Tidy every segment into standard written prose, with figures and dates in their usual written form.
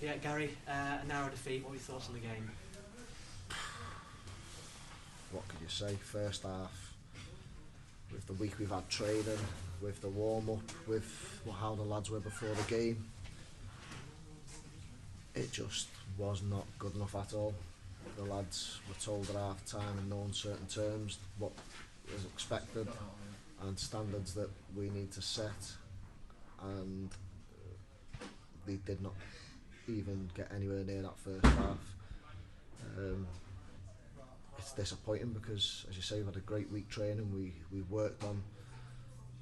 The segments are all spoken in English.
Yeah, Gary, a narrow defeat. What were your thoughts on the game? What could you say? First half, with the week we've had training, with the warm-up, with how the lads were before the game, it just was not good enough at all. The lads were told at half time in no uncertain terms what was expected and standards that we need to set, and they did not even get anywhere near that first half. It's disappointing because, as you say, we've had a great week training. We worked on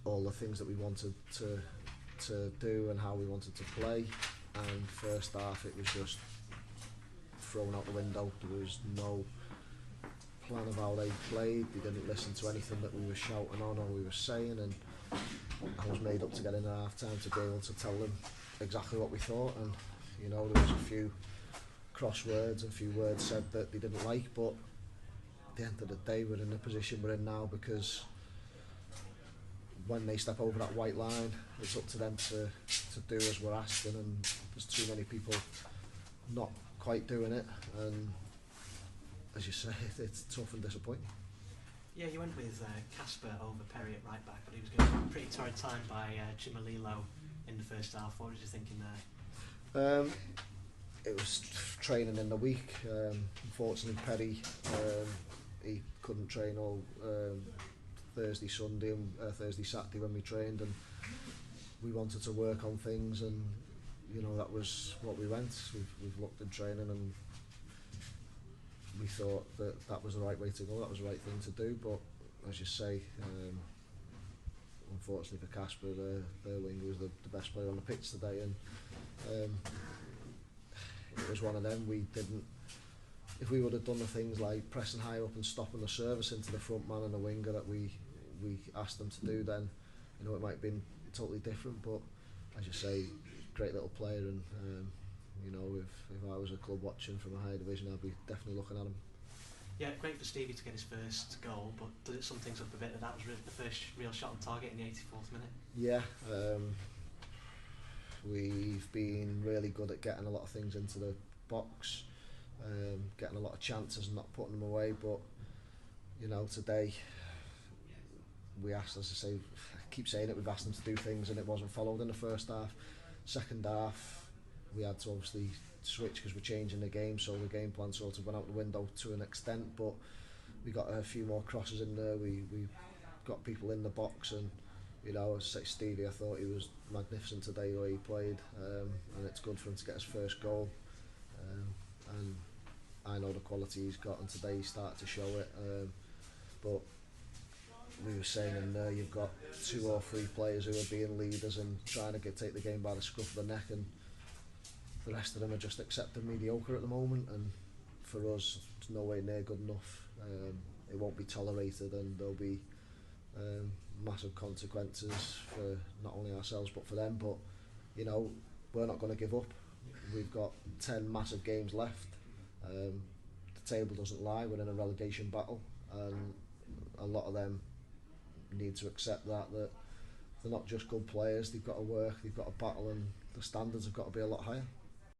all the things that we wanted to do and how we wanted to play, and first half it was just thrown out the window. There was no plan of how they played. They didn't listen to anything that we were shouting on or we were saying, and I was made up to get in at half time to be able to tell them exactly what we thought. And you know, there was a few crosswords and a few words said that they didn't like, but at the end of the day we're in the position we're in now because when they step over that white line it's up to them to do as we're asking, and there's too many people not quite doing it, and as you say, it's tough and disappointing. Yeah, you went with Casper over Perry at right back, but he was going through a pretty torrid time by Chimalilo in the first half. What was you thinking there? It was training in the week. Unfortunately, Perry he couldn't train all Thursday, Sunday, and Thursday, Saturday when we trained, and we wanted to work on things, and you know that was what we went. We've looked in training, and we thought that that was the right way to go. That was the right thing to do. But as you say, unfortunately for Casper, their winger was the best player on the pitch today, and it was one of them. We didn't. If we would have done the things like pressing high up and stopping the service into the front man and the winger that we asked them to do, then you know it might have been totally different. But as you say, great little player, and you know, if I was a club watching from a higher division, I'd be definitely looking at him. Yeah, great for Stevie to get his first goal, but does it sum things up a bit that was the first real shot on target in the 84th minute? Yeah, we've been really good at getting a lot of things into the box, getting a lot of chances and not putting them away, but you know, today we asked, as I say, I keep saying it, we've asked them to do things and it wasn't followed in the first half. Second half we had to obviously switch because we're changing the game, so the game plan sort of went out the window to an extent, but we got a few more crosses in there, we got people in the box, and you know, as I say, Stevie, I thought he was magnificent today the way he played, and it's good for him to get his first goal, and I know the quality he's got, and today he started to show it, but we were saying in there, you've got 2 or 3 players who are being leaders and trying to take the game by the scruff of the neck, and the rest of them are just accepting mediocre at the moment, and for us it's no way near good enough. It won't be tolerated, and there'll be massive consequences for not only ourselves but for them. But you know, we're not going to give up. We've got 10 massive games left. The table doesn't lie, we're in a relegation battle, and a lot of them need to accept that they're not just good players, they've got to work, they've got to battle, and the standards have got to be a lot higher.